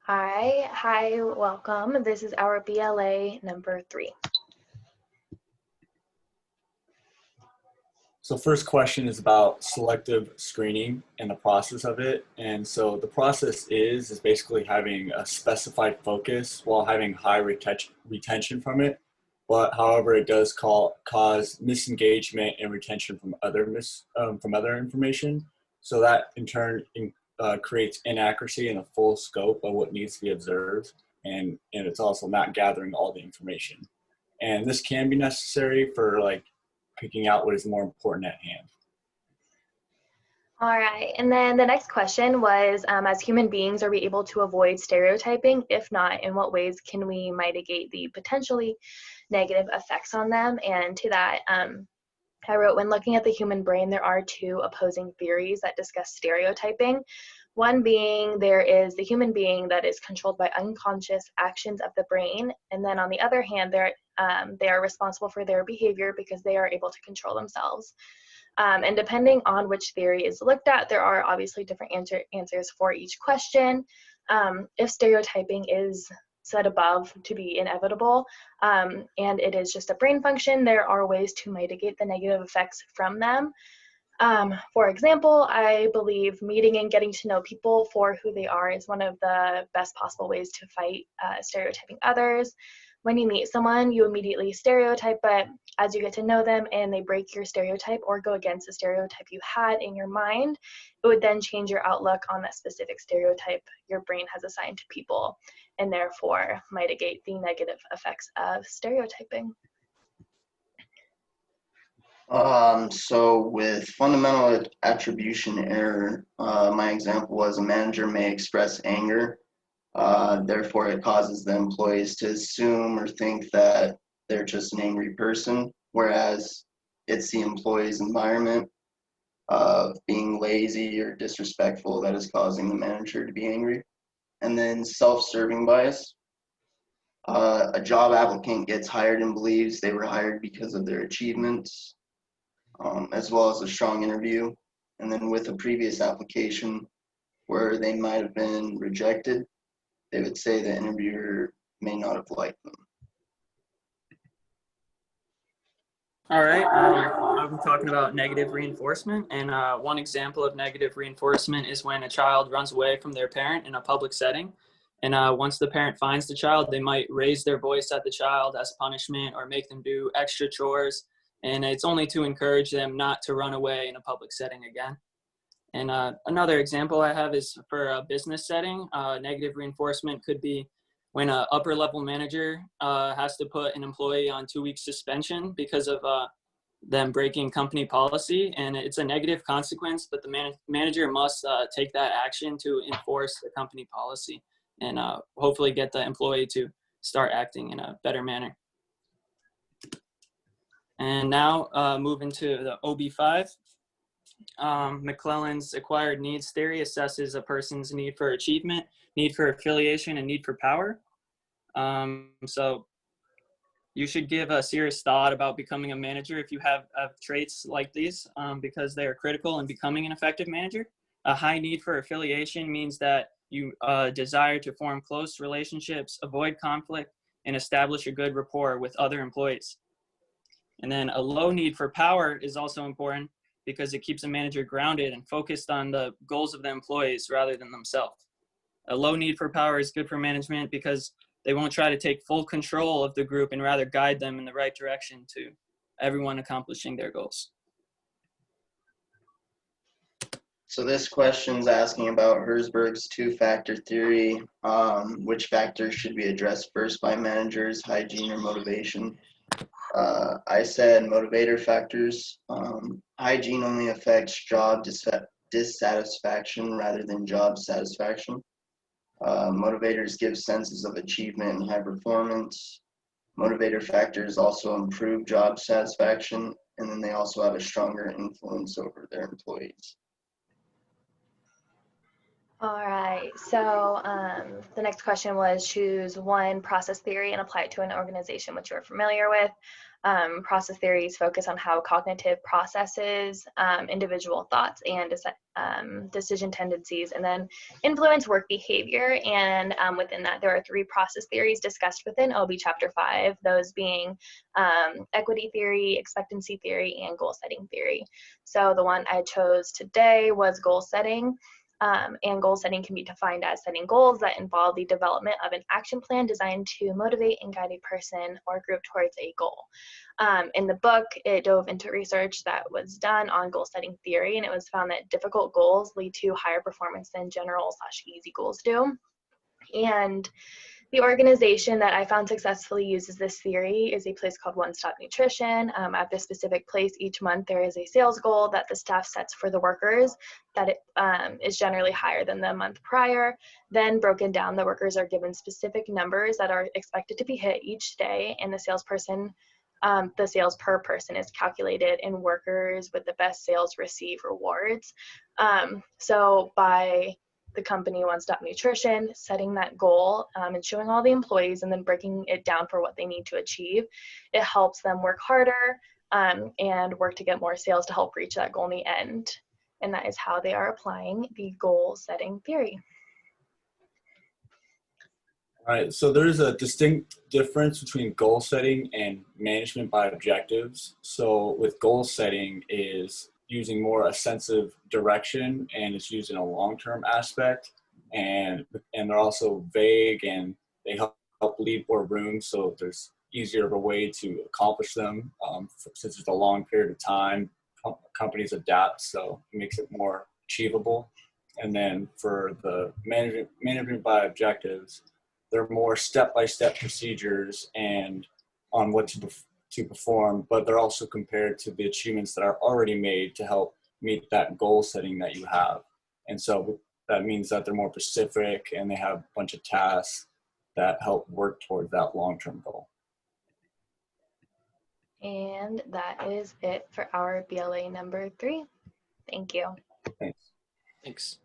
Hi, welcome. This is our BLA number 3. So first question is about selective screening and the process of it. And so the process is basically having a specified focus while having high retention from it. But however, it does cause misengagement and retention from other information. So that in turn creates inaccuracy in the full scope of what needs to be observed. And it's also not gathering all the information. And this can be necessary for like picking out what is more important at hand. All right, and then the next question was, as human beings, are we able to avoid stereotyping? If not, in what ways can we mitigate the potentially negative effects on them? And to that, I wrote, when looking at the human brain, there are 2 opposing theories that discuss stereotyping. One being there is the human being that is controlled by unconscious actions of the brain, and then on the other hand, they are responsible for their behavior because they are able to control themselves. And depending on which theory is looked at, there are obviously different answers for each question. If stereotyping is said above to be inevitable, and it is just a brain function, there are ways to mitigate the negative effects from them. For example, I believe meeting and getting to know people for who they are is one of the best possible ways to fight stereotyping others. When you meet someone, you immediately stereotype, but as you get to know them and they break your stereotype or go against the stereotype you had in your mind, it would then change your outlook on that specific stereotype your brain has assigned to people, and therefore mitigate the negative effects of stereotyping. So with fundamental attribution error, my example was a manager may express anger. Therefore, it causes the employees to assume or think that they're just an angry person, whereas it's the employee's environment of being lazy or disrespectful that is causing the manager to be angry. And then self-serving bias. A job applicant gets hired and believes they were hired because of their achievements, as well as a strong interview. And then with a previous application where they might have been rejected, they would say the interviewer may not have liked them. All right, I'll be talking about negative reinforcement. And one example of negative reinforcement is when a child runs away from their parent in a public setting. And once the parent finds the child, they might raise their voice at the child as punishment or make them do extra chores. And it's only to encourage them not to run away in a public setting again. And another example I have is for a business setting. Negative reinforcement could be when an upper level manager has to put an employee on 2 weeks suspension because of them breaking company policy. And it's a negative consequence, but the manager must take that action to enforce the company policy and hopefully get the employee to start acting in a better manner. And now moving to the OB5. McClelland's acquired needs theory assesses a person's need for achievement, need for affiliation, and need for power. So you should give a serious thought about becoming a manager if you have traits like these, because they are critical in becoming an effective manager. A high need for affiliation means that you desire to form close relationships, avoid conflict, and establish a good rapport with other employees. And then a low need for power is also important because it keeps a manager grounded and focused on the goals of the employees rather than themselves. A low need for power is good for management because they won't try to take full control of the group and rather guide them in the right direction to everyone accomplishing their goals. So this question's asking about Herzberg's 2-factor theory. Which factors should be addressed first by managers, hygiene or motivation? I said motivator factors. Hygiene only affects job dissatisfaction rather than job satisfaction. Motivators give senses of achievement and high performance. Motivator factors also improve job satisfaction, and then they also have a stronger influence over their employees. All right, so the next question was choose one process theory and apply it to an organization which you're familiar with. Process theories focus on how cognitive processes, individual thoughts, and decision tendencies, and then influence work behavior. And within that, there are 3 process theories discussed within OB Chapter 5, those being equity theory, expectancy theory, and goal setting theory. So the one I chose today was goal setting. And goal setting can be defined as setting goals that involve the development of an action plan designed to motivate and guide a person or group towards a goal. In the book, it dove into research that was done on goal setting theory, and it was found that difficult goals lead to higher performance than general/easy goals do. And the organization that I found successfully uses this theory is a place called One Stop Nutrition. At this specific place, each month there is a sales goal that the staff sets for the workers that is generally higher than the month prior. Then broken down, the workers are given specific numbers that are expected to be hit each day, and the sales per person is calculated, and workers with the best sales receive rewards. So by the company One Stop Nutrition setting that goal and showing all the employees and then breaking it down for what they need to achieve, it helps them work harder and work to get more sales to help reach that goal in the end. And that is how they are applying the goal setting theory. All right, so there's a distinct difference between goal setting and management by objectives. So with goal setting is using more a sense of direction, and it's used in a long-term aspect, and they're also vague, and they help leave more room so there's easier of a way to accomplish them. Since it's a long period of time, companies adapt, so it makes it more achievable. And then for the management by objectives, they're more step-by-step procedures and on what to perform, but they're also compared to the achievements that are already made to help meet that goal setting that you have. And so that means that they're more specific and they have a bunch of tasks that help work toward that long-term goal. And that is it for our BLA number 3. Thank you. Thanks. Thanks.